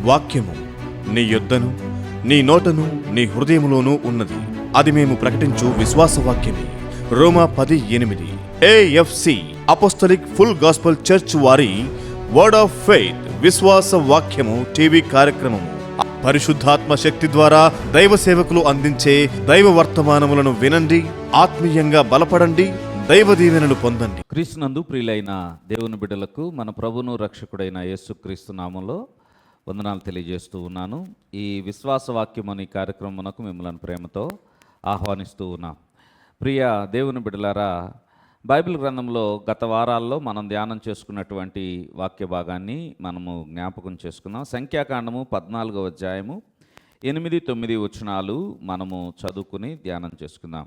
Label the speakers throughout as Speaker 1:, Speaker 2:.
Speaker 1: వాక్యము నీ యొద్దను నీ నోటను నీ హృదయములోనూ ఉన్నది. అది మేము ప్రకటించు విశ్వాస వాక్యమే. రోమా 10:8. AFC apostolic full gospel church వారి వర్డ్ ఆఫ్ ఫెయిత్ విశ్వాస వాక్యము టీవీ కార్యక్రమము. పరిశుద్ధాత్మ శక్తి ద్వారా దైవ సేవకులు అందించే దైవ వర్తమానములను వినండి, ఆత్మీయంగా బలపడండి, దైవ దీవెనలు పొందండి.
Speaker 2: క్రీస్తునందు ప్రియులైన దేవుని బిడ్డలకు మన ప్రభును రక్షకుడైన యేసుక్రీస్తు నామంలో వందనాలు తెలియజేస్తూ ఉన్నాను. ఈ విశ్వాస వాక్యం అనే కార్యక్రమమునకు మిమ్మల్ని ప్రేమతో ఆహ్వానిస్తూ ఉన్నాం. ప్రియ దేవుని బిడ్డలారా, బైబిల్ గ్రంథంలో గత వారాల్లో మనం ధ్యానం చేసుకున్నటువంటి వాక్య భాగాన్ని మనము జ్ఞాపకం చేసుకున్నాం. సంఖ్యాకాండము 14వ అధ్యాయము 8-9 వచనాలు మనము చదువుకుని ధ్యానం చేసుకుందాం.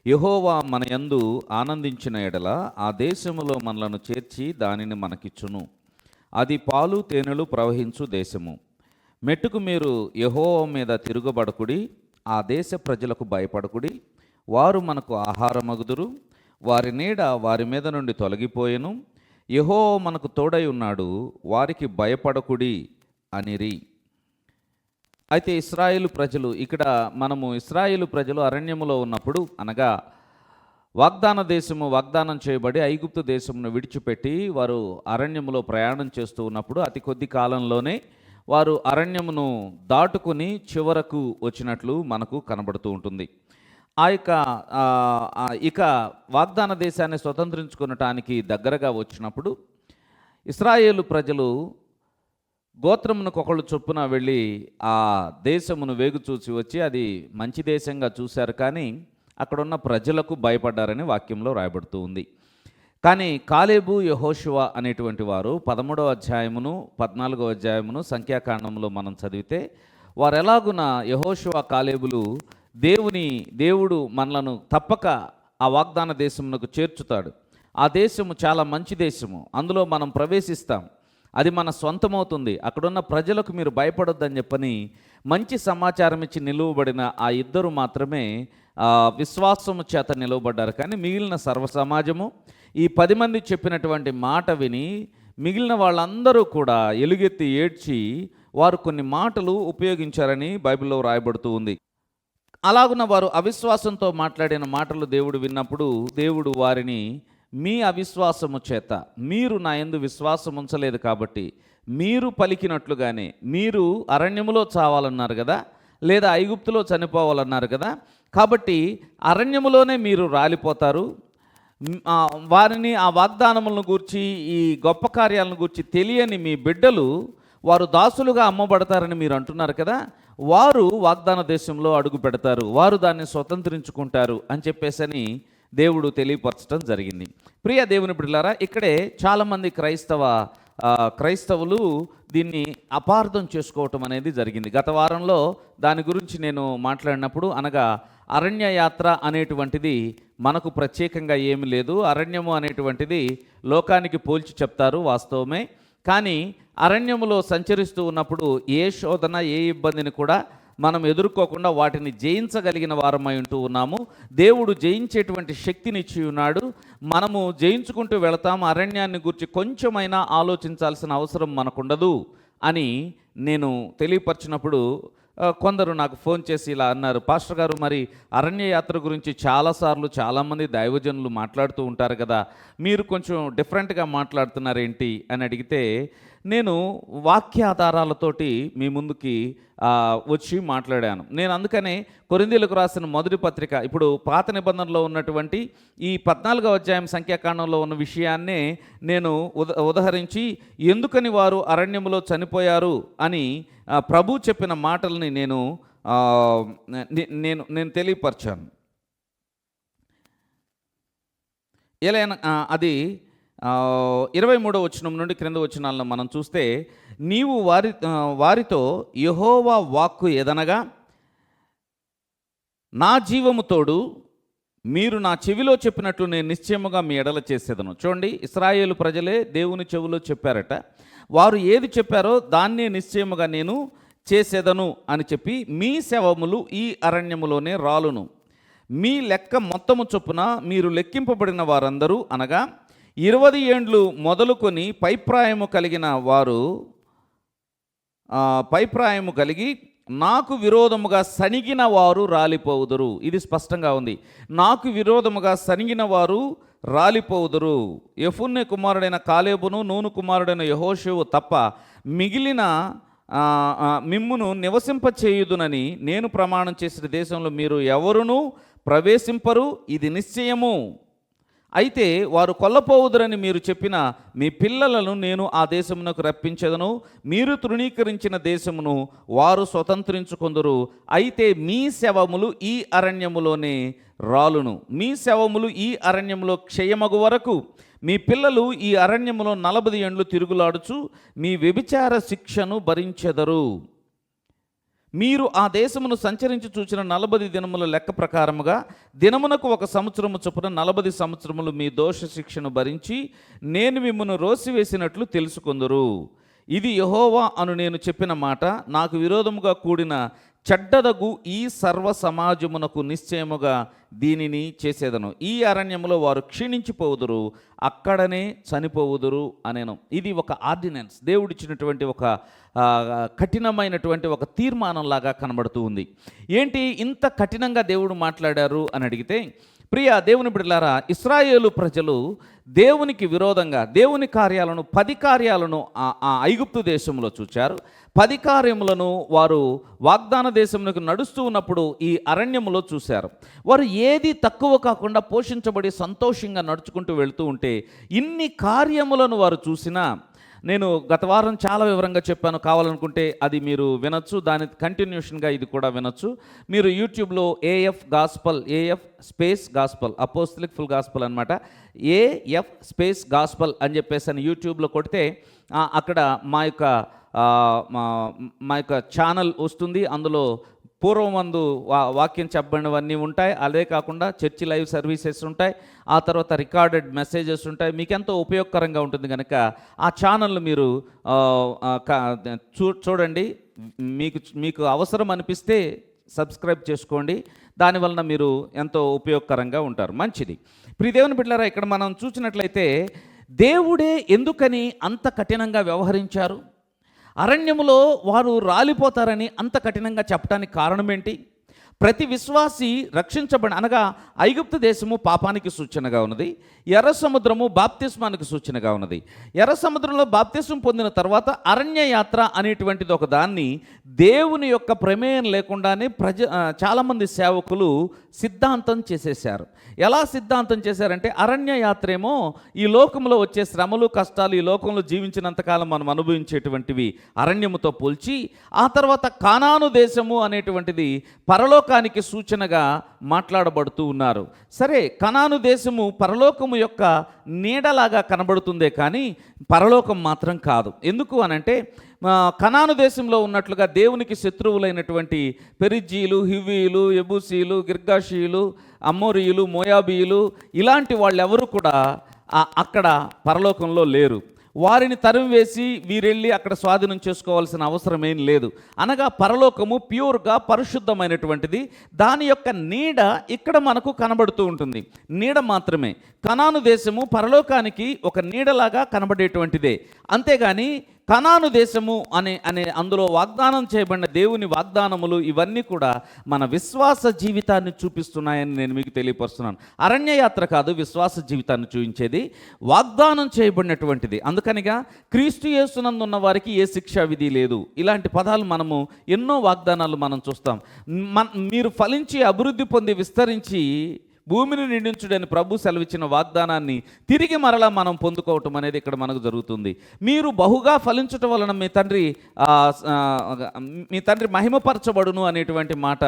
Speaker 2: యెహోవా మన యందు ఆనందించిన ఎడల ఆ దేశములో మనలను చేర్చి దానిని మనకిచ్చును. అది పాలు తేనెలు ప్రవహించు దేశము. మెట్టుకు మీరు యెహోవా మీద తిరుగబడకుడి, ఆ దేశ ప్రజలకు భయపడకుడి. వారు మనకు ఆహారమగుదురు, వారి నీడ వారి మీద నుండి తొలగిపోయెను. యెహోవా మనకు తోడై ఉన్నాడు, వారికి భయపడకుడి అనిరి. అయితే ఇశ్రాయేలు ప్రజలు, ఇక్కడ మనము ఇశ్రాయేలు ప్రజలు అరణ్యములో ఉన్నప్పుడు, అనగా వాగ్దానం చేయబడి ఐగుప్తు దేశమును విడిచిపెట్టి వారు అరణ్యములో ప్రయాణం చేస్తూ ఉన్నప్పుడు అతి కొద్ది కాలంలోనే వారు అరణ్యమును దాటుకుని చివరకు వచ్చినట్లు మనకు కనబడుతూ ఉంటుంది. ఇక వాగ్దాన దేశాన్ని స్వతంత్రించుకునటానికి దగ్గరగా వచ్చినప్పుడు ఇశ్రాయేలు ప్రజలు గోత్రమునకు ఒకళ్ళు చొప్పున వెళ్ళి ఆ దేశమును వేగు చూసి వచ్చి అది మంచి దేశంగా చూశారు, కానీ అక్కడున్న ప్రజలకు భయపడ్డారని వాక్యంలో రాయబడుతూ ఉంది. కానీ కాలేబు యెహోషువ అనేటువంటి వారు 13వ అధ్యాయమును 14వ అధ్యాయమును సంఖ్యాకాండంలో మనం చదివితే వారు ఎలాగున యెహోషువ కాలేబులు దేవుడు మనలను తప్పక ఆ వాగ్దాన దేశమునకు చేర్చుతాడు. ఆ దేశము చాలా మంచి దేశము, అందులో మనం ప్రవేశిస్తాం, అది మన సొంతమవుతుంది, అక్కడున్న ప్రజలకు మీరు భయపడొద్దని చెప్పని మంచి సమాచారం ఇచ్చి నిలువబడిన ఆ ఇద్దరు మాత్రమే విశ్వాసము చేత నిలవబడ్డారు. కానీ మిగిలిన సర్వ సమాజము ఈ 10 మంది చెప్పినటువంటి మాట విని మిగిలిన వాళ్ళందరూ కూడా ఎలుగెత్తి ఏడ్చి వారు కొన్ని మాటలు ఉపయోగించారని బైబిల్లో రాయబడుతూ ఉంది. అలాగున వారు అవిశ్వాసంతో మాట్లాడిన మాటలు దేవుడు విన్నప్పుడు దేవుడు వారిని, మీ అవిశ్వాసము చేత మీరు నా యందు విశ్వాసం ఉంచలేదు కాబట్టి మీరు పలికినట్లుగానే మీరు అరణ్యములో చావాలన్నారు కదా, లేదా ఐగుప్తులో చనిపోవాలన్నారు కదా, కాబట్టి అరణ్యములోనే మీరు రాలిపోతారు. వారిని ఆ వాగ్దానములను గూర్చి ఈ గొప్ప కార్యాలను గూర్చి తెలియని మీ బిడ్డలు వారు దాసులుగా అమ్మబడతారని మీరు అంటున్నారు కదా, వారు వాగ్దాన దేశంలో అడుగు పెడతారు, వారు దాన్ని స్వతంత్రించుకుంటారు అని చెప్పేసని దేవుడు తెలియపరచడం జరిగింది. ప్రియ దేవుని బిడ్డలారా, ఇక్కడే చాలామంది క్రైస్తవులు దీన్ని అపార్థం చేసుకోవటం అనేది జరిగింది. గత వారంలో దాని గురించి నేను మాట్లాడినప్పుడు, అనగా అరణ్య యాత్ర అనేటువంటిది మనకు ప్రత్యేకంగా ఏమీ లేదు. అరణ్యము అనేటువంటిది లోకానికి పోల్చి చెప్తారు, వాస్తవమే. కానీ అరణ్యములో సంచరిస్తూ ఉన్నప్పుడు ఏ శోధన, ఏ ఇబ్బందిని కూడా మనం ఎదుర్కోకుండా వాటిని జయించగలిగిన వారమై ఉంటూ ఉన్నాము. దేవుడు జయించేటువంటి శక్తిని ఇచ్చి ఉన్నాడు. మనము జయించుకుంటూ వెళతాము. అరణ్యాన్ని గురించి కొంచెమైనా ఆలోచించాల్సిన అవసరం మనకుండదు అని నేను తెలియపరిచినప్పుడు కొందరు నాకు ఫోన్ చేసి ఇలా అన్నారు, పాస్టర్ గారు, మరి అరణ్య యాత్ర గురించి చాలాసార్లు చాలామంది దైవజనులు మాట్లాడుతూ ఉంటారు కదా, మీరు కొంచెం డిఫరెంట్గా మాట్లాడుతున్నారేంటి అని అడిగితే, నేను వాక్యాధారాలతోటి మీ ముందుకి వచ్చి మాట్లాడాను. నేను అందుకనే కొరింథీయులకు రాసిన మొదటి పత్రిక, ఇప్పుడు పాత నిబంధనలో ఉన్నటువంటి ఈ 14వ అధ్యాయం సంఖ్యాకాండంలో ఉన్న విషయాన్నే నేను ఉదహరించి ఎందుకని వారు అరణ్యములో చనిపోయారు అని ప్రభు చెప్పిన మాటల్ని నేను తెలియపరిచాను. ఎలా అది 23వ వచనం నుండి క్రింద వచనాలను మనం చూస్తే, నీవు వారితో యెహోవా వాక్కు ఎదనగా నా జీవము తోడు మీరు నా చెవిలో చెప్పినట్లు నేను నిశ్చయముగా మీ ఎడల చేసేదను. చూడండి, ఇశ్రాయేలు ప్రజలే దేవుని చెవిలో చెప్పారట. వారు ఏది చెప్పారో దాన్నే నిశ్చయముగా నేను చేసేదను అని చెప్పి, మీ శవములు ఈ అరణ్యములోనే రాలును. మీ లెక్క మొత్తము చొప్పున మీరు లెక్కింపబడిన వారందరూ, అనగా 20 ఏండ్లు మొదలుకొని పైప్రాయము కలిగిన వారు పైప్రాయము కలిగి నాకు విరోధముగా సణిగిన వారు రాలిపోవుదురు. ఇది స్పష్టంగా ఉంది. నాకు విరోధముగా సణిగిన వారు రాలిపోవుదురు. యెఫున్నె కుమారుడైన కాలేబును నూను కుమారుడైన యెహోషువు తప్ప మిగిలిన మిమ్మును నివసింపచేయుదునని నేను ప్రమాణం చేసిన దేశంలో మీరు ఎవరునూ ప్రవేశింపరు, ఇది నిశ్చయము. అయితే వారు కొల్లపోవుదురని మీరు చెప్పిన మీ పిల్లలను నేను ఆ దేశమునకు రప్పించెదను. మీరు తృణీకరించిన దేశమును వారు స్వతంత్రించుకొందురు. అయితే మీ శవములు ఈ అరణ్యములోనే రాలును. మీ శవములు ఈ అరణ్యములో క్షయమగు వరకు మీ పిల్లలు ఈ అరణ్యములో 40 ఏండ్లు తిరుగులాడుచు మీ వ్యభిచార శిక్షను భరించెదరు. మీరు ఆ దేశమును సంచరించి చూచిన 40 దినముల లెక్క ప్రకారముగా దినమునకు 1 సంవత్సరము చొప్పున 40 సంవత్సరములు మీ దోష శిక్షను భరించి నేను మిమ్మల్ని రోసివేసినట్లు తెలుసుకొందురు. ఇది యెహోవా అను నేను చెప్పిన మాట. నాకు విరోధముగా కూడిన చెడ్డదగు ఈ సర్వ సమాజమునకు నిశ్చయముగా దీనిని చేసేదను. ఈ అరణ్యములో వారు క్షీణించిపోవుదురు, అక్కడనే చనిపోవుదురు అనేను. ఇది ఒక ఆర్డినెన్స్, దేవుడిచ్చినటువంటి ఒక కఠినమైనటువంటి ఒక తీర్మానంలాగా కనబడుతూ ఉంది. ఏంటి ఇంత కఠినంగా దేవుడు మాట్లాడారు అని అడిగితే, ప్రియ దేవుని బిడ్డలారా, ఇశ్రాయేలు ప్రజలు దేవునికి విరోధంగా దేవుని కార్యాలను 10 కార్యాలను ఆ ఐగుప్తు దేశంలో చూచారు. 10 కార్యములను వారు వాగ్దాన దేశంలోకి నడుస్తూ ఉన్నప్పుడు ఈ అరణ్యములో చూశారు. వారు ఏది తక్కువ కాకుండా పోషించబడి సంతోషంగా నడుచుకుంటూ వెళుతూ ఉంటే ఇన్ని కార్యములను వారు చూసినా, నేను గత వారం చాలా వివరంగా చెప్పాను, కావాలనుకుంటే అది మీరు వినొచ్చు, దాని కంటిన్యూషన్గా ఇది కూడా వినొచ్చు. మీరు యూట్యూబ్లో AF gospel, AF space gospel, apostolic full gospel అనమాట, ఏఎఫ్ స్పేస్ గాస్పల్ అని చెప్పేసి అని యూట్యూబ్లో కొడితే అక్కడ మా యొక్క ఛానల్ వస్తుంది. అందులో పూర్వమందు వాక్యం చెప్పబడినవన్నీ ఉంటాయి. అదే కాకుండా చర్చి లైవ్ సర్వీసెస్ ఉంటాయి, ఆ తర్వాత రికార్డెడ్ మెసేజెస్ ఉంటాయి. మీకు ఎంతో ఉపయోగకరంగా ఉంటుంది కనుక ఆ ఛానల్ మీరు చూడండి. మీకు అవసరం అనిపిస్తే సబ్స్క్రైబ్ చేసుకోండి. దానివలన మీరు ఎంతో ఉపయోగకరంగా ఉంటారు. మంచిది. ప్రియ దేవుని బిడ్డలారా, ఇక్కడ మనం చూసినట్లయితే దేవుడే ఎందుకని అంత కఠినంగా వ్యవహరించారు? అరణ్యములో వారు రాలిపోతారని అంత కఠినంగా చెప్పడానికి కారణం ఏంటి? ప్రతి విశ్వాసి అనగా ఐగుప్తు దేశము పాపానికి సూచనగా ఉన్నది, ఎర్ర సముద్రము బాప్తిస్మానికి సూచనగా ఉన్నది. ఎర్ర సముద్రంలో బాప్తిస్మం పొందిన తర్వాత అరణ్య యాత్ర అనేటువంటిది ఒక దాన్ని దేవుని యొక్క ప్రమేయం లేకుండానే చాలామంది సేవకులు సిద్ధాంతం చేసేశారు. ఎలా సిద్ధాంతం చేశారంటే, అరణ్య యాత్ర ఏమో ఈ లోకంలో వచ్చే శ్రమలు కష్టాలు, ఈ లోకంలో జీవించినంతకాలం మనం అనుభవించేటువంటివి అరణ్యముతో పోల్చి, ఆ తర్వాత కానాను దేశము అనేటువంటిది పరలోకానికి సూచనగా మాట్లాడబడుతూ ఉన్నారు. సరే, కనాను దేశము పరలోకము యొక్క నీడలాగా కనబడుతుందే కానీ పరలోకం మాత్రం కాదు. ఎందుకు అనంటే, కనాను దేశంలో ఉన్నట్లుగా దేవునికి శత్రువులైనటువంటి పెరిజ్జీలు, హివ్వీలు, యెబూసీలు, గిర్గాషీయులు, అమ్మోరీయులు, మోయాబీయులు ఇలాంటి వాళ్ళెవరూ కూడా అక్కడ పరలోకంలో లేరు. వారిని తరిమివేసి వీరెళ్ళి అక్కడ స్వాధీనం చేసుకోవాల్సిన అవసరం ఏం లేదు. అనగా పరలోకము ప్యూర్గా పరిశుద్ధమైనటువంటిది. దాని యొక్క నీడ ఇక్కడ మనకు కనబడుతూ ఉంటుంది, నీడ మాత్రమే. కనాను దేశము పరలోకానికి ఒక నీడలాగా కనబడేటువంటిదే. అంతేగాని కనాను దేశము అనే అందులో వాగ్దానం చేయబడిన దేవుని వాగ్దానములు ఇవన్నీ కూడా మన విశ్వాస జీవితాన్ని చూపిస్తున్నాయని నేను మీకు తెలియపరుస్తున్నాను. అరణ్యయాత్ర కాదు విశ్వాస జీవితాన్ని చూపించేది, వాగ్దానం చేయబడినటువంటిది. అందుకనిగా క్రీస్తు యేసునందు ఉన్న వారికి ఏ శిక్షా విధి లేదు. ఇలాంటి పదాలు మనము ఎన్నో వాగ్దానాలు మనం చూస్తాం. మీరు ఫలించి అభివృద్ధి పొంది విస్తరించి భూమిని నిండించుడని ప్రభు సెలవిచ్చిన వాగ్దానాన్ని తిరిగి మరలా మనం పొందుకోవటం అనేది ఇక్కడ మనకు జరుగుతుంది. మీరు బహుగా ఫలించటం వలన మీ తండ్రి మహిమపరచబడును అనేటువంటి మాట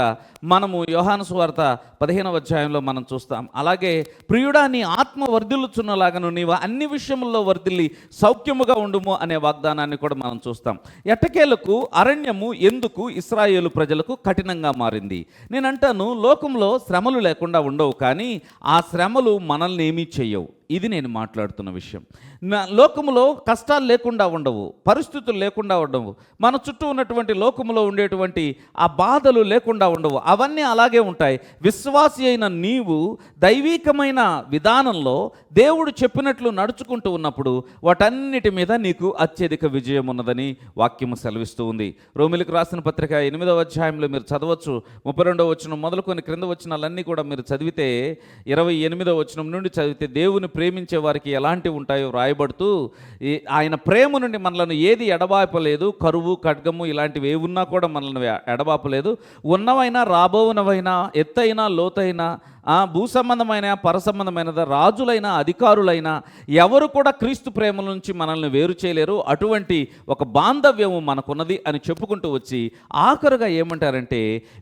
Speaker 2: మనము యోహాను సువార్త 15వ అధ్యాయంలో మనం చూస్తాం. అలాగే ప్రియుడా నీ ఆత్మ వర్ధిల్లుచున్నలాగను నీవు అన్ని విషయముల్లో వర్ధిల్లి సౌఖ్యముగా ఉండుము అనే వాగ్దానాన్ని కూడా మనం చూస్తాం. ఎట్టకేలకు అరణ్యము ఎందుకు ఇశ్రాయేలు ప్రజలకు కఠినంగా మారింది? నేను అంటాను, లోకంలో శ్రమలు లేకుండా ఉండవు, కానీ ఆ శ్రమలు మనల్ని ఏమీ చేయవు. ఇది నేను మాట్లాడుతున్న విషయం. నా లోకములో కష్టాలు లేకుండా ఉండవు, పరిస్థితులు లేకుండా ఉండవు, మన చుట్టూ ఉన్నటువంటి లోకములో ఉండేటువంటి ఆ బాధలు లేకుండా ఉండవు, అవన్నీ అలాగే ఉంటాయి. విశ్వాసి అయిన నీవు దైవీకమైన విధానంలో దేవుడు చెప్పినట్లు నడుచుకుంటూ ఉన్నప్పుడు వాటన్నిటి మీద నీకు అత్యధిక విజయం ఉన్నదని వాక్యము సెలవిస్తూ ఉంది. రోమిలకు రాసిన పత్రిక 8వ అధ్యాయంలో మీరు చదవచ్చు. 32వ వచనం మొదలుకొని క్రింద వచనాలన్నీ కూడా మీరు చదివితే 28వ వచనం నుండి చదివితే దేవుని ప్రేమించే వారికి ఎలాంటివి ఉంటాయో రాయబడుతూ ఆయన ప్రేమ నుండి మనలను ఏది ఎడబాపలేదు, కరువు ఖడ్గము ఇలాంటివి ఏ ఉన్నా కూడా మనల్ని ఎడబాపలేదు. ఉన్నవైనా రాబోవునవైనా ఎత్తైనా లోతైనా భూ సంబంధమైన పరసంబంధమైనదా రాజులైన అధికారులైన ఎవరు కూడా క్రీస్తు ప్రేమ నుంచి మనల్ని వేరు చేయలేరు. అటువంటి ఒక బాంధవ్యము మనకున్నది అని చెప్పుకుంటూ వచ్చి ఆఖరుగా ఏమంటారంటే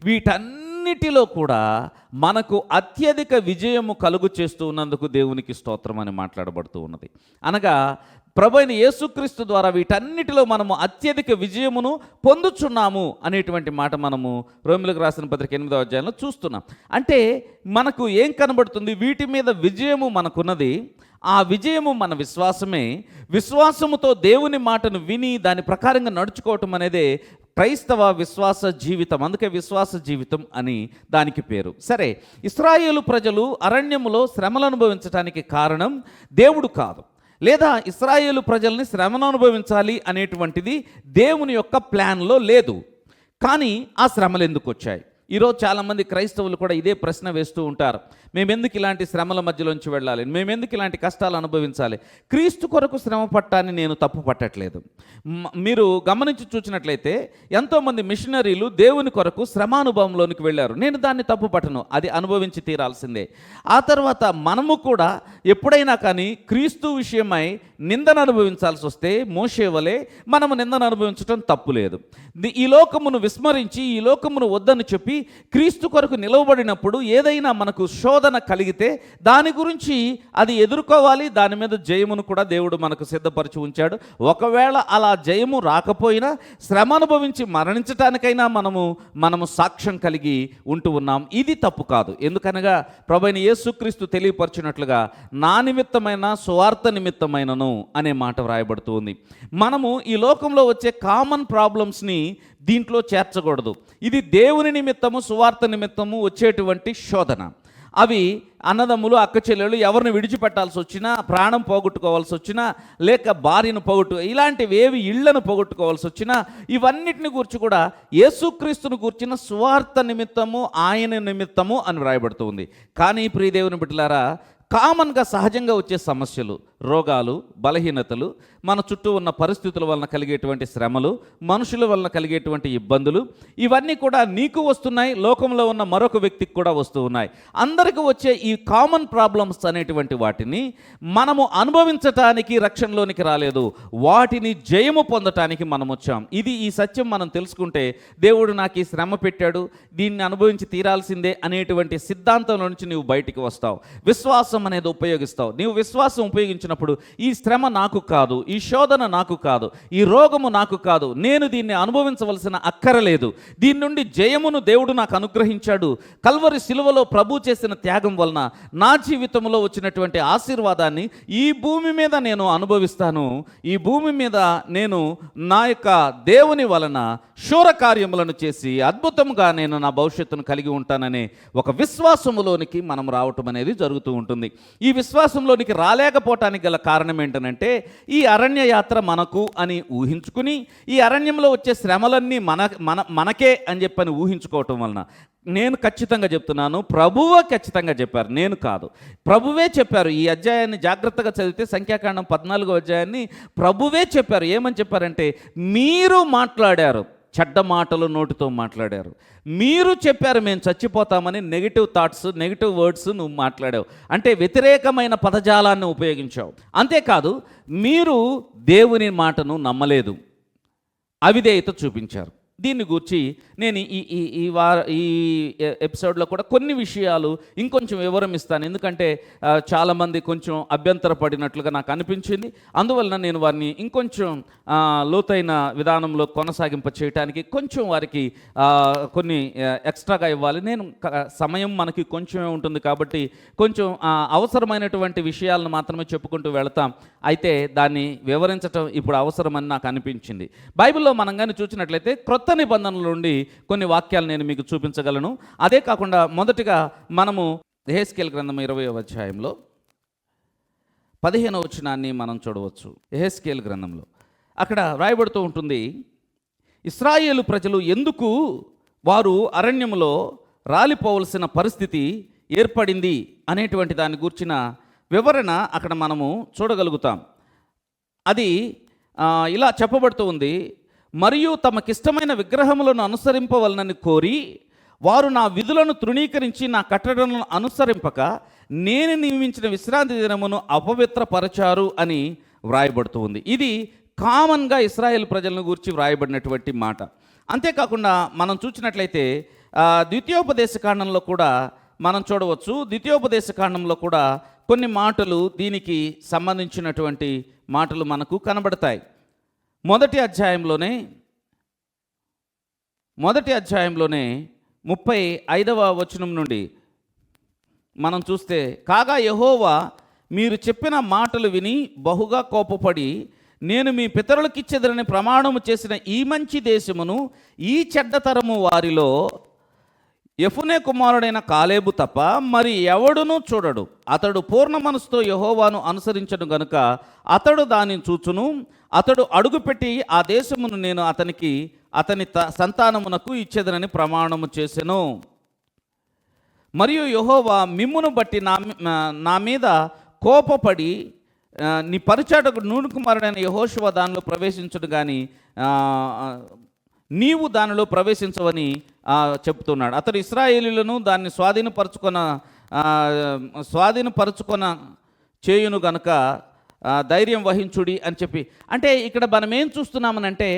Speaker 2: వీటన్నిటిలో కూడా మనకు అత్యధిక విజయము కలుగు చేస్తూ ఉన్నందుకు దేవునికి స్తోత్రం అని మాట్లాడబడుతూ ఉన్నది. అనగా ప్రభు అయిన యేసుక్రీస్తు ద్వారా వీటన్నిటిలో మనము అత్యధిక విజయమును పొందుచున్నాము అనేటువంటి మాట మనము రోమిలకు రాసిన పత్రిక 8వ అధ్యాయంలో చూస్తున్నాం. అంటే మనకు ఏం కనబడుతుంది? వీటి మీద విజయము మనకున్నది. ఆ విజయము మన విశ్వాసమే. విశ్వాసముతో దేవుని మాటను విని దాని ప్రకారంగా నడుచుకోవటం అనేదే క్రైస్తవ విశ్వాస జీవితం. అందుకే విశ్వాస జీవితం అని దానికి పేరు. సరే, ఇశ్రాయేలు ప్రజలు అరణ్యములో శ్రమలు అనుభవించడానికి కారణం దేవుడు కాదు, లేదా ఇశ్రాయేలు ప్రజల్ని శ్రమను అనుభవించాలి అనేటువంటిది దేవుని యొక్క ప్లాన్లో లేదు. కానీ ఆ శ్రమలు ఎందుకు వచ్చాయి? ఈరోజు చాలామంది క్రైస్తవులు కూడా ఇదే ప్రశ్న వేస్తూ ఉంటారు. మేమెందుకు ఇలాంటి శ్రమల మధ్యలోంచి వెళ్ళాలి, మేమెందుకు ఇలాంటి కష్టాలు అనుభవించాలి? క్రీస్తు కొరకు శ్రమ పట్టాన్ని నేను తప్పు పట్టట్లేదు. మీరు గమనించి చూసినట్లయితే ఎంతోమంది మిషనరీలు దేవుని కొరకు శ్రమానుభవంలోనికి వెళ్ళారు. నేను దాన్ని తప్పు పట్టను, అది అనుభవించి తీరాల్సిందే. ఆ తర్వాత మనము కూడా ఎప్పుడైనా కానీ క్రీస్తు విషయమై నిందను అనుభవించాల్సి వస్తే మోషే వలె మనము నిందను అనుభవించడం తప్పు లేదు. ఈ లోకమును విస్మరించి ఈ లోకమును వద్దని చెప్పి క్రీస్తు కొరకు నిలవబడినప్పుడు ఏదైనా మనకు శోధన కలిగితే దాని గురించి అది ఎదుర్కోవాలి. దాని మీద జయమును కూడా దేవుడు మనకు సిద్ధపరిచి ఉంచాడు. ఒకవేళ అలా జయము రాకపోయినా శ్రమ అనుభవించి మరణించటానికైనా మనము సాక్ష్యం కలిగి ఉంటూ ఉన్నాం. ఇది తప్పు కాదు. ఎందుకనగా ప్రభువైన యేసుక్రీస్తు తెలియపరిచినట్లుగా నా నిమిత్తమైన సువార్త నిమిత్తమైనను అనే మాట వ్రాయబడుతూ ఉంది. మనము ఈ లోకంలో వచ్చే కామన్ ప్రాబ్లమ్స్ని దీంట్లో చేర్చకూడదు. ఇది దేవుని నిమిత్తము సువార్త నిమిత్తము వచ్చేటువంటి శోధన. అవి అన్నదమ్ములు అక్క చెల్లెలు ఎవరిని విడిచిపెట్టాల్సి వచ్చినా, ప్రాణం పోగొట్టుకోవాల్సి వచ్చినా, లేక భార్యను ఇలాంటివి ఏవి ఇళ్లను పోగొట్టుకోవాల్సి వచ్చినా ఇవన్నిటిని గురించి కూడా యేసుక్రీస్తును గుర్చిన సువార్త నిమిత్తము ఆయన నిమిత్తము అని వ్రాయబడుతుంది. కానీ ప్రియ దేవుని బిడ్డలారా, కామన్గా సహజంగా వచ్చే సమస్యలు, రోగాలు, బలహీనతలు, మన చుట్టూ ఉన్న పరిస్థితుల వలన కలిగేటువంటి శ్రమలు, మనుషుల వలన కలిగేటువంటి ఇబ్బందులు, ఇవన్నీ కూడా నీకు వస్తున్నాయి, లోకంలో ఉన్న మరొక వ్యక్తికి కూడా వస్తూ ఉన్నాయి. అందరికీ వచ్చే ఈ కామన్ ప్రాబ్లమ్స్ అనేటువంటి వాటిని మనము అనుభవించటానికి రక్షణలోనికి రాలేదు, వాటిని జయము పొందటానికి మనం వచ్చాం. ఈ సత్యం మనం తెలుసుకుంటే దేవుడు నాకు ఈ శ్రమ పెట్టాడు, దీన్ని అనుభవించి తీరాల్సిందే అనేటువంటి సిద్ధాంతంలో నుంచి నీవు బయటికి వస్తావు. విశ్వాసం అనేది ఉపయోగిస్తావు. నీవు విశ్వాసం ఉపయోగించినప్పుడు ఈ శ్రమ నాకు కాదు, ఈ శోధన నాకు కాదు, ఈ రోగము నాకు కాదు, నేను దీన్ని అనుభవించవలసిన అక్కరలేదు, దీని నుండి జయమును దేవుడు నాకు అనుగ్రహించాడు. కల్వరి శిలువలో ప్రభు చేసిన త్యాగం వలన నా జీవితంలో వచ్చినటువంటి ఆశీర్వాదాన్ని ఈ భూమి మీద నేను అనుభవిస్తాను. ఈ భూమి మీద నేను నా యొక్క దేవుని వలన శూర కార్యములను చేసి అద్భుతంగా నేను నా భవిష్యత్తును కలిగి ఉంటాననే ఒక విశ్వాసములోనికి మనం రావటం అనేది జరుగుతూ ఉంటుంది. ఈ విశ్వాసంలోనికి రాలేకపోవటానికి గల కారణం ఏంటనంటే ఈ అరణ్య యాత్ర మనకు అని ఊహించుకుని ఈ అరణ్యంలో వచ్చే శ్రమలన్నీ మనకే అని చెప్పని ఊహించుకోవటం వలన. నేను ఖచ్చితంగా చెప్తున్నాను, ప్రభువే ఖచ్చితంగా చెప్పారు, నేను కాదు, ప్రభువే చెప్పారు. ఈ అధ్యాయాన్ని జాగ్రత్తగా చదివితే సంఖ్యాకాండం 14వ అధ్యాయాన్ని ప్రభువే చెప్పారు. ఏమని చెప్పారంటే, మీరు మాట్లాడారు, చెడ్డ మాటలు నోటితో మాట్లాడారు, మీరు చెప్పారు మేము చచ్చిపోతామని నెగిటివ్ థాట్స్, నెగిటివ్ వర్డ్స్ నువ్వు మాట్లాడావు, అంటే వ్యతిరేకమైన పదజాలాన్ని ఉపయోగించావు. అంతేకాదు మీరు దేవుని మాటను నమ్మలేదు, అవిధేయత చూపించారు. దీన్ని గూర్చి నేను ఈ ఎపిసోడ్లో కూడా కొన్ని విషయాలు ఇంకొంచెం వివరం ఇస్తాను. ఎందుకంటే చాలామంది కొంచెం అభ్యంతరపడినట్లుగా నాకు అనిపించింది. అందువలన నేను వారిని ఇంకొంచెం లోతైన విధానంలో కొనసాగింప చేయడానికి కొంచెం వారికి కొన్ని ఎక్స్ట్రాగా ఇవ్వాలి. నేను సమయం మనకి కొంచెమే ఉంటుంది కాబట్టి కొంచెం అవసరమైనటువంటి విషయాలను మాత్రమే చెప్పుకుంటూ వెళతాం. అయితే దాన్ని వివరించటం ఇప్పుడు అవసరమని నాకు అనిపించింది. బైబిల్లో మనం కానీ చూసినట్లయితే క్రొత్త నిబంధనల నుండి కొన్ని వాక్యాలు నేను మీకు చూపించగలను. అదే కాకుండా మొదటిగా మనము యెహెజ్కేలు గ్రంథం 20వ అధ్యాయంలో 15వ వచనాన్ని మనం చూడవచ్చు. యెహెజ్కేలు గ్రంథంలో అక్కడ రాయబడుతూ ఉంటుంది, ఇశ్రాయేలు ప్రజలు ఎందుకు వారు అరణ్యములో రాలిపోవలసిన పరిస్థితి ఏర్పడింది అనేటువంటి దాని గురించిన వివరణ అక్కడ మనము చూడగలుగుతాం. అది ఇలా చెప్పబడుతూ ఉంది, మరియు తమకిష్టమైన విగ్రహములను అనుసరింపవలనని కోరి వారు నా విధులను తృణీకరించి నా కట్టడలను అనుసరింపక నేను నియమించిన విశ్రాంతి దినమును అపవిత్రపరచారు అని వ్రాయబడుతూ ఉంది. ఇది కామన్గా ఇశ్రాయేల్ ప్రజలను గురించి వ్రాయబడినటువంటి మాట. అంతేకాకుండా మనం చూసినట్లయితే ద్వితీయోపదేశ కాండంలో కూడా మనం చూడవచ్చు. ద్వితీయోపదేశ కాండంలో కూడా కొన్ని మాటలు దీనికి సంబంధించినటువంటి మాటలు మనకు కనబడతాయి. మొదటి అధ్యాయంలోనే 35వ వచనం నుండి మనం చూస్తే, కాగా యెహోవా మీరు చెప్పిన మాటలు విని బహుగా కోపపడి నేను మీ పితరులకిచ్చెదరని ప్రమాణము చేసిన ఈ మంచి దేశమును ఈ చెడ్డతరము వారిలో యెఫునే కుమారుడైన కాలేబు తప్ప మరి ఎవడునూ చూడడు. అతడు పూర్ణ మనసుతో యెహోవాను అనుసరించను గనుక అతడు దానిని చూచును. అతడు అడుగుపెట్టి ఆ దేశమును నేను అతని సంతానమునకు ఇచ్చేదనని ప్రమాణము చేసెను. మరియు యెహోవా మిమ్మును బట్టి నా మీద కోపపడి నీ పరిచాటకు నూను కుమారుడైన యెహోషువ దానిలో ప్రవేశించుడు కానీ నీవు దానిలో ప్రవేశించవని చెప్తున్నాడు. అతడు ఇశ్రాయేలీయులను దాన్ని స్వాధీనపరచుకొన చేయును గనుక ధైర్యం వహించుడి అని చెప్పి, అంటే ఇక్కడ మనం ఏం చూస్తున్నామనంటే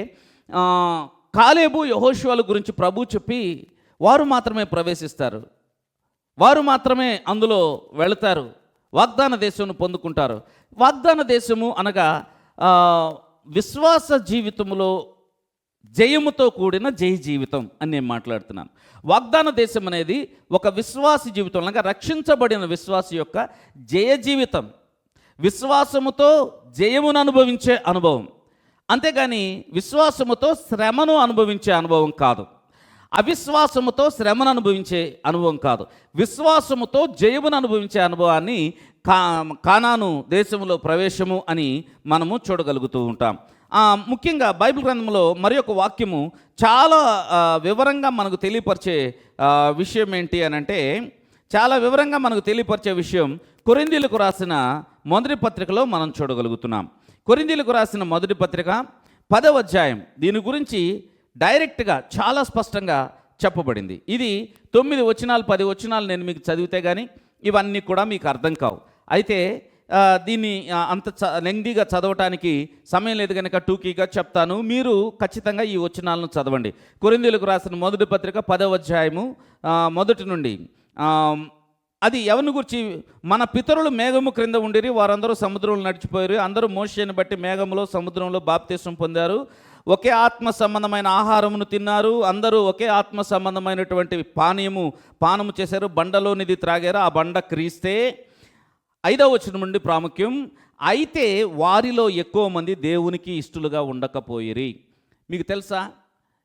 Speaker 2: కాలేబు యెహోషువల గురించి ప్రభు చెప్పి వారు మాత్రమే ప్రవేశిస్తారు, వారు మాత్రమే అందులో వెళతారు, వాగ్దాన దేశమును పొందుకుంటారు. వాగ్దాన దేశము అనగా విశ్వాస జీవితంలో జయముతో కూడిన జయ జీవితం అని నేను మాట్లాడుతున్నాను. వాగ్దాన దేశం అనేది ఒక విశ్వాసి జీవితం, అనగా రక్షించబడిన విశ్వాసి యొక్క జయ జీవితం, విశ్వాసముతో జయమును అనుభవించే అనుభవం. అంతేగాని విశ్వాసముతో శ్రమను అనుభవించే అనుభవం కాదు, అవిశ్వాసముతో శ్రమను అనుభవించే అనుభవం కాదు, విశ్వాసముతో జయమును అనుభవించే అనుభవాన్ని కానాను దేశంలో ప్రవేశము అని మనము చూడగలుగుతూ ఉంటాం. ముఖ్యంగా బైబిల్ గ్రంథంలో మరి ఒక వాక్యము చాలా వివరంగా మనకు తెలియపరిచే విషయం ఏంటి అని అంటే, చాలా వివరంగా మనకు తెలియపరిచే విషయం కొరింథీయులకు రాసిన మొదటి పత్రికలో మనం చూడగలుగుతున్నాం. కొరింథీయులకు రాసిన మొదటి పత్రిక 10వ అధ్యాయం దీని గురించి డైరెక్ట్గా చాలా స్పష్టంగా చెప్పబడింది. ఇది 9 వచనాలు 10 వచనాలు నేను మీకు చదివితే కానీ ఇవన్నీ కూడా మీకు అర్థం కావు. అయితే దీన్ని అంత లెంగ్దీగా చదవటానికి సమయం లేదు కనుక టూకీగా చెప్తాను. మీరు ఖచ్చితంగా ఈ వచనాలను చదవండి. కొరింథీయులకు రాసిన మొదటి పత్రిక 10వ అధ్యాయము మొదటి నుండి. అది ఎవరిని గురించి, మన పితరులు మేఘము క్రింద ఉండిరి, వారందరూ సముద్రంలో నడిచిపోయారు, అందరూ మోషేని బట్టి మేఘంలో సముద్రంలో బాప్తిసం పొందారు, ఒకే ఆత్మ సంబంధమైన ఆహారమును తిన్నారు, అందరూ ఒకే ఆత్మ సంబంధమైనటువంటి పానము చేశారు, బండలోనిది త్రాగారు, ఆ బండ క్రీస్తే. 5వ వచనం నుండి ప్రాముఖ్యం, అయితే వారిలో ఎక్కువ మంది దేవునికి ఇష్టలుగా ఉండకపోయిరి. మీకు తెలుసా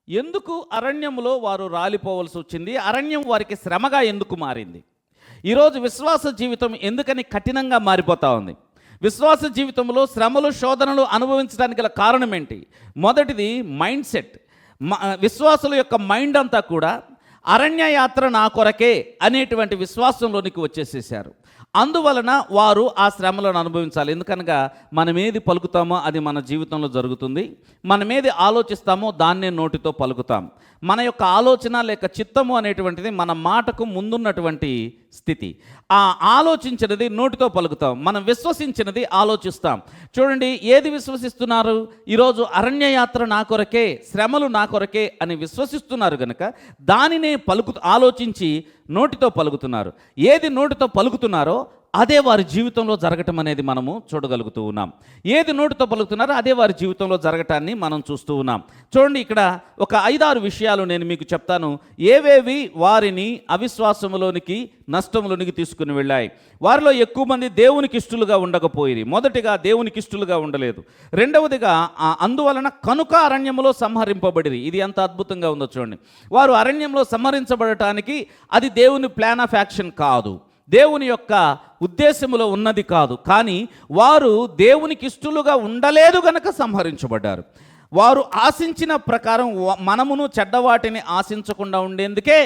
Speaker 2: ఎందుకు అరణ్యంలో వారు రాలిపోవలసి వచ్చింది? అరణ్యం వారికి శ్రమగా ఎందుకు మారింది? ఈరోజు విశ్వాస జీవితం ఎందుకని కఠినంగా మారిపోతూ ఉంది? విశ్వాస జీవితంలో శ్రమలు శోధనలు అనుభవించడానికి గల కారణం ఏంటి? మొదటిది మైండ్ సెట్. విశ్వాసుల యొక్క మైండ్ అంతా కూడా అరణ్య యాత్ర నా కొరకే అనేటువంటి విశ్వాసంలోనికి వచ్చేసేసారు. అందువలన వారు ఆ శ్రమలను అనుభవించాలి. ఎందుకనగా మనమేది పలుకుతామో అది మన జీవితంలో జరుగుతుంది, మనమేది ఆలోచిస్తామో దాన్నే నోటితో పలుకుతాం. మన యొక్క ఆలోచన లేక చిత్తము అనేటువంటిది మన మాటకు ముందున్నటువంటి స్థితి. ఆ ఆలోచించినది నోటితో పలుకుతాం, మనం విశ్వసించినది ఆలోచిస్తాం. చూడండి, ఏది విశ్వసిస్తున్నారు? ఈరోజు అరణ్యయాత్ర నా కొరకే, శ్రమలు నా కొరకే అని విశ్వసిస్తున్నారు కనుక దానినే ఆలోచించి నోటితో పలుకుతున్నారు. ఏది నోటితో పలుకుతున్నారో అదే వారి జీవితంలో జరగటం అనేది మనము చూడగలుగుతూ ఉన్నాం. ఏది నోటితో పలుకుతున్నారో అదే వారి జీవితంలో జరగటాన్ని మనం చూస్తూ ఉన్నాం. చూడండి, ఇక్కడ ఒక 5-6 విషయాలు నేను మీకు చెప్తాను. ఏవేవి వారిని అవిశ్వాసములోనికి, నష్టములోనికి తీసుకుని వెళ్ళాయి. వారిలో ఎక్కువ మంది దేవునికి ఇష్టలుగా ఉండకపోయి, మొదటిగా దేవునికి ఇష్టలుగా ఉండలేదు. రెండవదిగా అందువలన కనుక అరణ్యములో సంహరింపబడిరి. ఇది ఎంత అద్భుతంగా ఉందో చూడండి. వారు అరణ్యంలో సంహరించబడటానికి అది దేవుని ప్లాన్ ఆఫ్ యాక్షన్ కాదు, దేవుని యొక్క ఉద్దేశములో ఉన్నది కాదు. కానీ వారు దేవునికి ఇష్టలుగా ఉండలేదు గనక సంహరించబడ్డారు. వారు ఆశించిన ప్రకారం మనమును చెడ్డవాటిని ఆశించకుండా ఉండేందుకే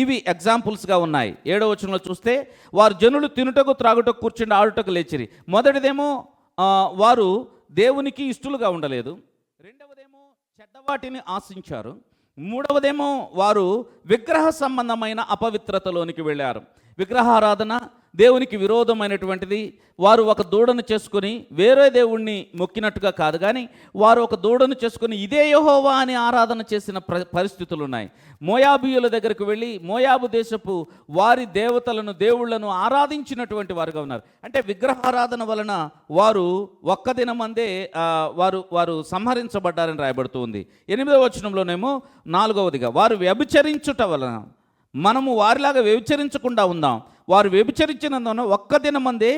Speaker 2: ఇవి ఎగ్జాంపుల్స్గా ఉన్నాయి. 7వ వచనంలో చూస్తే, వారు జనులు తినుటకు త్రాగుటకు కూర్చుండి ఆడుటకు లేచిరి. మొదటిదేమో వారు దేవునికి ఇష్టలుగా ఉండలేదు, రెండవదేమో చెడ్డవాటిని ఆశించారు, మూడవదేమో వారు విగ్రహ సంబంధమైన అపవిత్రతలోనికి వెళ్ళారు. విగ్రహారాధన దేవునికి విరోధమైనటువంటిది. వారు ఒక దూడను చేసుకొని వేరే దేవుణ్ణి మొక్కినట్టుగా కాదు, కానీ వారు ఒక దూడను చేసుకొని ఇదే యెహోవా అని ఆరాధన చేసిన పరిస్థితులు ఉన్నాయి. మోయాబీయుల దగ్గరకు వెళ్ళి మోయాబు దేశపు వారి దేవతలను, దేవుళ్లను ఆరాధించినటువంటి వారుగా ఉన్నారు. అంటే విగ్రహారాధన వలన వారు ఒక్క దినమందే వారు సంహరించబడ్డారని రాయబడుతుంది. 8వ వచనంలోనేమో 4వదిగా వారు వ్యభిచరించుట వలన మనము వారిలాగా వ్యభిచరించకుండా ఉందాం. వారు వ్యభిచరించినందున ఒక్క దినమందే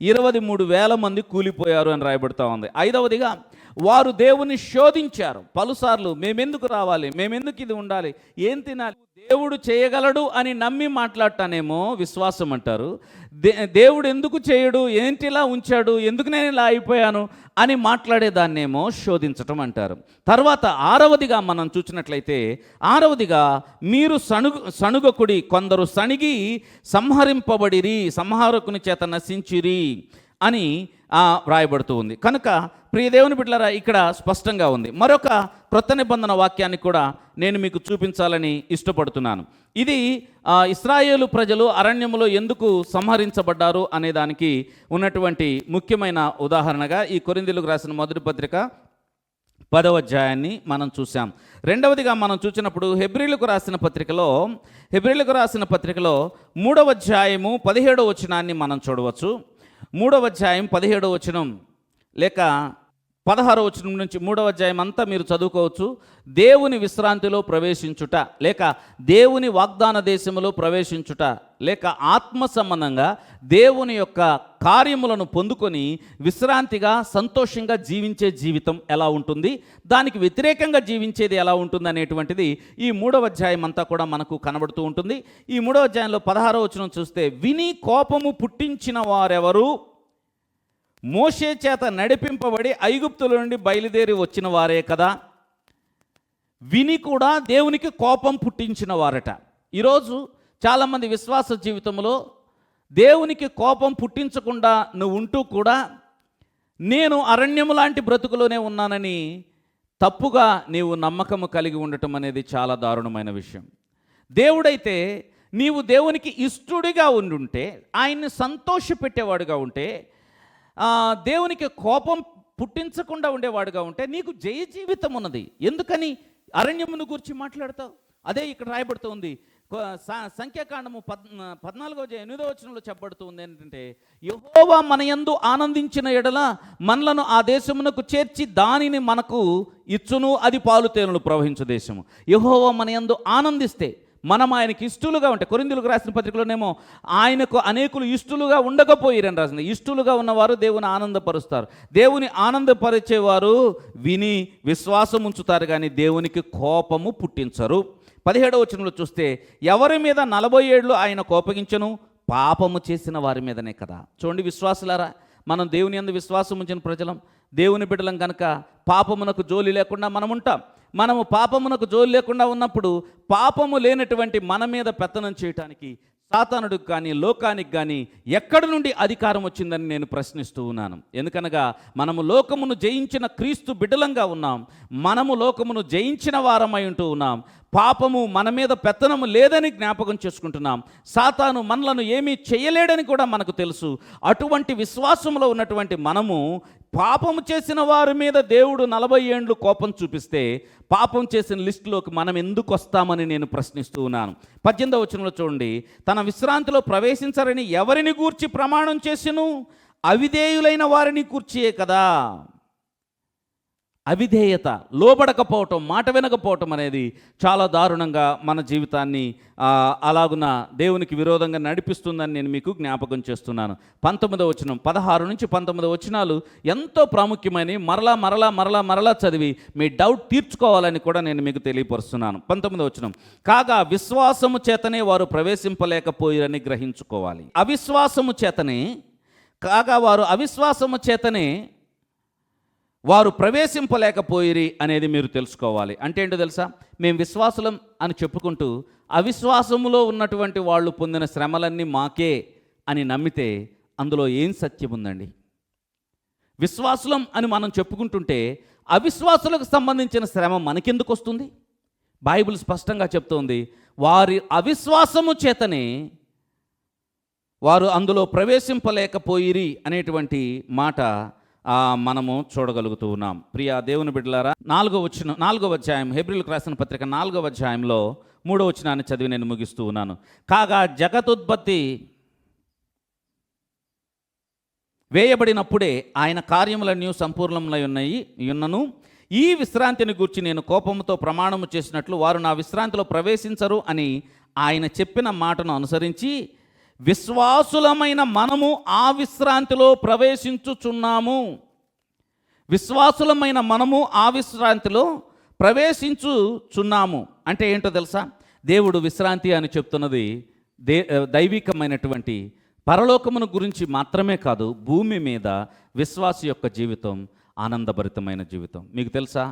Speaker 2: 23,000 మంది కూలిపోయారు అని రాయబడుతూ ఉంది. 5వదిగా వారు దేవుని శోధించారు పలుసార్లు. మేమెందుకు రావాలి, మేమెందుకు ఇది ఉండాలి, ఏం తినాలి, దేవుడు చేయగలడు అని నమ్మి మాట్లాడటానేమో విశ్వాసం అంటారు. దేవుడు ఎందుకు చేయడు, ఏంటిలా ఉంచాడు, ఎందుకు నేను ఇలా అయిపోయాను అని మాట్లాడేదాన్నేమో శోధించటం అంటారు. తర్వాత 6వదిగా మనం చూసినట్లయితే, 6వదిగా మీరు సణుగకుడి, కొందరు సణిగి సంహరింపబడిరి, సంహారకుని చేత నశించిరి అని వ్రాయబడుతూ ఉంది. కనుక ప్రియ దేవుని బిడ్డలారా, ఇక్కడ స్పష్టంగా ఉంది. మరొక క్రొత్త నిబంధన వాక్యాన్ని కూడా నేను మీకు చూపించాలని ఇష్టపడుతున్నాను. ఇది ఇశ్రాయేలు ప్రజలు అరణ్యములో ఎందుకు సంహరించబడ్డారు అనే దానికి ఉన్నటువంటి ముఖ్యమైన ఉదాహరణగా ఈ కొరింథీయులకు రాసిన మొదటి పత్రిక 10వ అధ్యాయాన్ని మనం చూసాం. రెండవదిగా మనం చూసినప్పుడు హెబ్రీలకు రాసిన పత్రికలో 3వ అధ్యాయము 17వ వచనాన్ని మనం చూడవచ్చు. 3వ అధ్యాయం 17వ వచనం లేక 16వ వచనం నుంచి 3వ అధ్యాయం అంతా మీరు చదువుకోవచ్చు. దేవుని విశ్రాంతిలో ప్రవేశించుట, లేక దేవుని వాగ్దాన దేశములో ప్రవేశించుట, లేక ఆత్మ సంబంధంగా దేవుని యొక్క కార్యములను పొందుకొని విశ్రాంతిగా సంతోషంగా జీవించే జీవితం ఎలా ఉంటుంది, దానికి వ్యతిరేకంగా జీవించేది ఎలా ఉంటుంది అనేటువంటిది ఈ 3వ అధ్యాయం అంతా కూడా మనకు కనబడుతూ ఉంటుంది. ఈ 3వ అధ్యాయంలో 16వ వచనం చూస్తే, విని కోపము పుట్టించిన వారెవరు, మోషే చేత నడిపింపబడి ఐగుప్తుల నుండి బయలుదేరి వచ్చిన వారే కదా. విని కూడా దేవునికి కోపం పుట్టించిన వారట. ఈరోజు చాలామంది విశ్వాస జీవితంలో దేవునికి కోపం పుట్టించకుండా నువ్వు ఉంటూ కూడా నేను అరణ్యము లాంటి బ్రతుకులోనే ఉన్నానని తప్పుగా నీవు నమ్మకము కలిగి ఉండటం అనేది చాలా దారుణమైన విషయం. దేవుడైతే నీవు దేవునికి ఇష్టడిగా ఉండుంటే, ఆయన్ని సంతోషపెట్టేవాడుగా ఉంటే, దేవునికి కోపం పుట్టించకుండా ఉండేవాడుగా ఉంటే నీకు జయ జీవితం ఉన్నది. ఎందుకని అరణ్యమును గురించి మాట్లాడతావు? అదే ఇక్కడ రాయబడుతుంది. సంఖ్యాకాండము 14వ వచనంలో చెప్పబడుతుంది ఏంటంటే, యెహోవా మన యందు ఆనందించిన ఎడల మనలను ఆ దేశమునకు చేర్చి దానిని మనకు ఇచ్చును, అది పాలు తేనెలు ప్రవహించు దేశము. యెహోవా మన యందు ఆనందిస్తే మనం ఆయనకి ఇష్టలుగా ఉంటే, కొరింథీయులకు రాసిన పత్రికలోనేమో ఆయనకు అనేకులు ఇష్టలుగా ఉండకపోయిరని రాసింది. ఇష్టలుగా ఉన్నవారు దేవుని ఆనందపరుస్తారు. దేవుని ఆనందపరిచేవారు విని విశ్వాసం ఉంచుతారు, కానీ దేవునికి కోపము పుట్టించరు. 17వ వచనంలో చూస్తే, ఎవరి మీద 40 ఏళ్ళు ఆయన కోపగించను, పాపము చేసిన వారి మీదనే కదా. చూడండి విశ్వాసులారా, మనం దేవుని యందు విశ్వాసం ఉంచిన ప్రజలం, దేవుని బిడ్డలం కనుక పాపమునకు జోలి లేకుండా మనం ఉంటాం. మనము పాపమునకు జోలి లేకుండా ఉన్నప్పుడు పాపము లేనటువంటి మన మీద పెత్తనం చేయటానికి సాతానుడికి కానీ లోకానికి కానీ ఎక్కడి నుండి అధికారం వచ్చిందని నేను ప్రశ్నిస్తూ ఉన్నాను. ఎందుకనగా మనము లోకమును జయించిన క్రీస్తు బిడ్డలంగా ఉన్నాం. మనము లోకమును జయించిన వారమై ఉంటూ ఉన్నాం. పాపము మన మీద పెత్తనము లేదని జ్ఞాపకం చేసుకుంటున్నాం. సాతాను మనలను ఏమీ చేయలేడని కూడా మనకు తెలుసు. అటువంటి విశ్వాసంలో ఉన్నటువంటి మనము పాపము చేసిన వారి మీద దేవుడు 40 ఏండ్లు కోపం చూపిస్తే పాపం చేసిన లిస్టులోకి మనం ఎందుకు వస్తామని నేను ప్రశ్నిస్తూ ఉన్నాను. 18వ వచనంలో చూడండి, తన విశ్రాంతిలో ప్రవేశించరని ఎవరిని గూర్చి ప్రమాణం చేసిను? అవిధేయులైన వారిని గూర్చియే కదా. అవిధేయత, లోబడకపోవటం, మాట వినకపోవటం అనేది చాలా దారుణంగా మన జీవితాన్ని అలాగున దేవునికి విరోధంగా నడిపిస్తుందని నేను మీకు జ్ఞాపకం చేస్తున్నాను. 19వ వచనం 16 నుంచి 19 వచనాలు ఎంతో ప్రాముఖ్యమని మరలా చదివి మీ డౌట్ తీర్చుకోవాలని కూడా నేను మీకు తెలియపరుస్తున్నాను. 19వ వచనం, కాగా విశ్వాసము చేతనే వారు ప్రవేశింపలేకపోయారని గ్రహించుకోవాలి. అవిశ్వాసము చేతనే వారు ప్రవేశింపలేకపోయిరి అనేది మీరు తెలుసుకోవాలి. అంటే ఏంటో తెలుసా? మేము విశ్వాసులం అని చెప్పుకుంటూ అవిశ్వాసములో ఉన్నటువంటి వాళ్ళు పొందిన శ్రమలన్నీ మాకే అని నమ్మితే అందులో ఏం సత్యం ఉందండి? విశ్వాసులం అని మనం చెప్పుకుంటుంటే అవిశ్వాసులకు సంబంధించిన శ్రమ మనకెందుకు వస్తుంది? బైబిల్ స్పష్టంగా చెప్తోంది, వారి అవిశ్వాసము చేతనే వారు అందులో ప్రవేశింపలేకపోయిరి అనేటువంటి మాట మనము చూడగలుగుతూ ఉన్నాం. ప్రియా దేవుని బిడ్డలారా, 4వ అధ్యాయం, హెబ్రీయులకు రాసిన పత్రిక 4వ అధ్యాయంలో 3వ వచనాన్ని చదివి నేను ముగిస్తూ ఉన్నాను. కాగా జగతుత్పత్తి వేయబడినప్పుడే ఆయన కార్యములన్నీ సంపూర్ణములై ఉన్నను. ఈ విశ్రాంతిని గూర్చి నేను కోపముతో ప్రమాణము చేసినట్లు వారు నా విశ్రాంతిలో ప్రవేశించరు అని ఆయన చెప్పిన మాటను అనుసరించి విశ్వాసులమైన మనము ఆ విశ్రాంతిలో ప్రవేశించుచున్నాము. విశ్వాసులమైన మనము ఆ విశ్రాంతిలో ప్రవేశించుచున్నాము అంటే ఏంటో తెలుసా? దేవుడు విశ్రాంతి అని చెప్తున్నది దైవికమైనటువంటి పరలోకమును గురించి మాత్రమే కాదు, భూమి మీద విశ్వాసి యొక్క జీవితం ఆనందభరితమైన జీవితం. మీకు తెలుసా,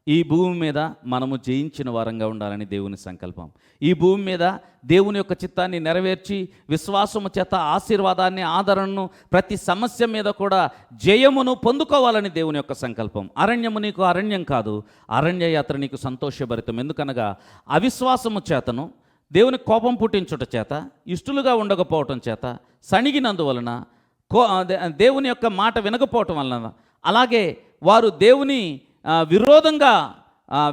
Speaker 2: ఈ భూమి మీద మనము జయించిన వారంగా ఉండాలని దేవుని సంకల్పం. ఈ భూమి మీద దేవుని యొక్క చిత్తాన్ని నెరవేర్చి విశ్వాసము చేత ఆశీర్వాదాన్ని, ఆదరణను, ప్రతి సమస్య మీద కూడా జయమును పొందుకోవాలని దేవుని యొక్క సంకల్పం. అరణ్యము నీకు అరణ్యం కాదు, అరణ్య యాత్ర నీకు సంతోషభరితం. ఎందుకనగా అవిశ్వాసము చేతను, దేవుని కోపం పుట్టించుట చేత, ఇష్టలుగా ఉండకపోవటం చేత, సణిగినందువలన, దేవుని యొక్క మాట వినకపోవటం వలన, అలాగే వారు దేవుని విరోధంగా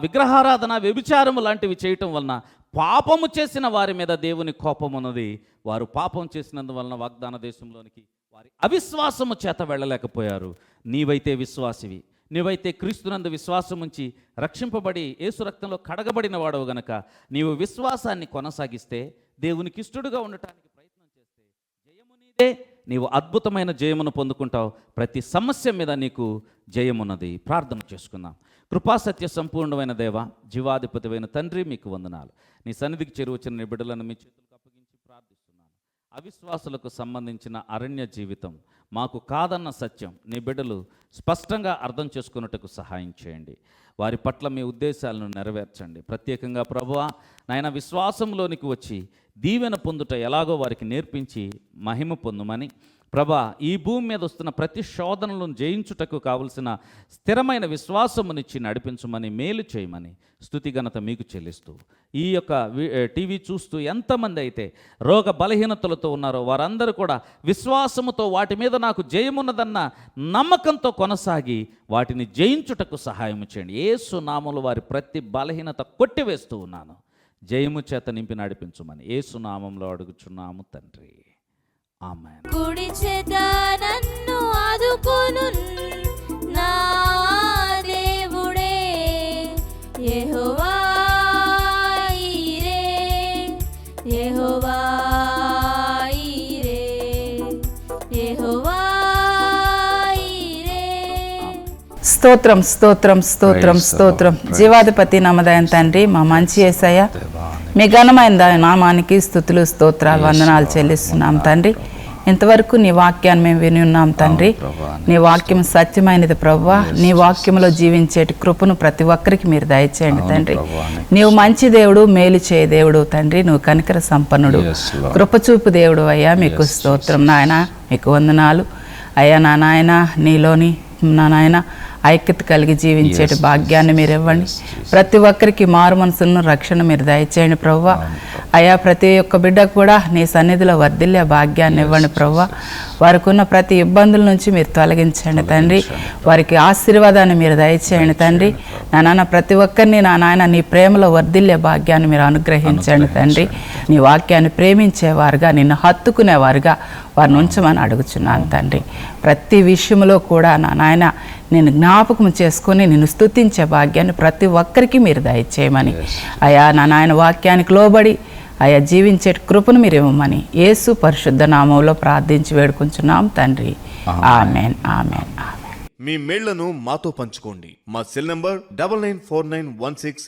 Speaker 2: విగ్రహారాధన, వ్యభిచారము లాంటివి చేయటం వలన పాపము చేసిన వారి మీద దేవుని కోపం ఉన్నది. వారు పాపం చేసినందువలన వాగ్దాన దేశంలోనికి వారి అవిశ్వాసము చేత వెళ్ళలేకపోయారు. నీవైతే విశ్వాసివి, నీవైతే క్రీస్తునందు విశ్వాసం ఉంచి రక్షింపబడి యేసు రక్తంలో కడగబడిన వాడవు గనక నీవు విశ్వాసాన్ని కొనసాగిస్తే, దేవునికి ఇష్టడుగా ఉండటానికి ప్రయత్నం చేస్తే జయము నీదే. నీవు అద్భుతమైన జయమును పొందుకుంటావు. ప్రతి సమస్య మీద నీకు జయమున్నది. ప్రార్థన చేసుకుందాం. కృపాసత్య సంపూర్ణమైన దేవ, జీవాధిపతివైన తండ్రి, మీకు వందనాలు. నీ సన్నిధికి చేరువచ్చిన నీ బిడ్డలను మీ చేతులకు అప్పగించి ప్రార్థిస్తున్నాను. అవిశ్వాసులకు సంబంధించిన అరణ్య జీవితం మాకు కాదన్న సత్యం నీ బిడ్డలు స్పష్టంగా అర్థం చేసుకున్నట్టుకు సహాయం చేయండి. వారి పట్ల మీ ఉద్దేశాలను నెరవేర్చండి. ప్రత్యేకంగా ప్రభువా నాయన, విశ్వాసంలోనికి వచ్చి దీవెన పొందుట ఎలాగో వారికి నేర్పించి మహిమ పొందుమని, ప్రభా ఈ భూమి మీద వస్తున్న ప్రతి శోధనలను జయించుటకు కావలసిన స్థిరమైన విశ్వాసమునిచ్చి నడిపించమని, మేలు చేయమని స్తుతి ఘనత మీకు చెల్లిస్తూ, ఈ యొక్క టీవీ చూస్తూ ఎంతమంది అయితే రోగ బలహీనతలతో ఉన్నారో వారందరూ కూడా విశ్వాసముతో వాటి మీద నాకు జయమున్నదన్న నమ్మకంతో కొనసాగి వాటిని జయించుటకు సహాయం చేయండి. యేసు నామములో వారి ప్రతి బలహీనత కొట్టివేస్తూ ఉన్నాను. జయము చేత నింపి నడిపించుమని యేసు నామములో అడుగుచున్నాము తండ్రి, ఆమేన్.
Speaker 3: కుడి చేత నన్ను ఆదుకొను నా దేవుడే, యెహోవా ఈరే, యెహోవా ఈరే, యెహోవా ఈరే.
Speaker 4: స్తోత్రం స్తోత్రం స్తోత్రం స్తోత్రం. జీవాధిపతి నమ్మదైన తండ్రి, మా మంచి యేసయ్య, మీ ఘనమైన నామానికి స్తుతులు స్తోత్రాలు వందనాలు చెల్లిస్తున్నాం తండ్రి. ఇంతవరకు నీ వాక్యాన్ని మేము విని ఉన్నాం తండ్రి. నీ వాక్యం సత్యమైనది ప్రభువా. నీ వాక్యంలో జీవించేటి కృపను ప్రతి ఒక్కరికి మీరు దయచేయండి తండ్రి. నీవు మంచి దేవుడు, మేలు చేయ దేవుడు తండ్రి. నువ్వు కనికర సంపన్నుడు, కృపచూపు దేవుడు అయ్యా. మీకు స్తోత్రం నాయన, మీకు వందనాలు అయ్యా. నా నాయన నీలోని నా నాయన ఐక్యత కలిగి జీవించేటి భాగ్యాన్ని మీరు ఇవ్వండి. ప్రతి ఒక్కరికి మారు మనసును రక్షణ మీరు దయచేయండి ప్రభువా. అయ్యా ప్రతి ఒక్క బిడ్డకు కూడా నీ సన్నిధిలో వర్ధిల్లే భాగ్యాన్ని ఇవ్వండి ప్రభువా. వారికి ఉన్న ప్రతి ఇబ్బందుల నుంచి మీరు తొలగించండి తండ్రి. వారికి ఆశీర్వాదాన్ని మీరు దయచేయండి తండ్రి. నా నాన్న ప్రతి ఒక్కరిని నా నాయన నీ ప్రేమలో వర్ధిల్లే భాగ్యాన్ని మీరు అనుగ్రహించండి తండ్రి. నీ వాక్యాన్ని ప్రేమించేవారుగా, నిన్ను హత్తుకునేవారుగా వారిని ఉంచమని అడుగుచున్నాను తండ్రి. ప్రతి విషయంలో కూడా నా నాయన నేను జ్ఞాపకం చేసుకొని నిన్ను స్తుతించే భాగ్యాన్ని ప్రతి ఒక్కరికి మీరు దయచేయమని అయా నా నాయన వాక్యానికి లోబడి అయా జీవించే కృపను మీరు ఇవ్వమని యేసు పరిశుద్ధ నామంలో ప్రార్థించి వేడుకుంటున్నాం తండ్రి. ఆమేన్, ఆమేన్, ఆమేన్.
Speaker 1: మీ మేళ్లను మాతో పంచుకోండి. మా సెల్ నంబర్ 994916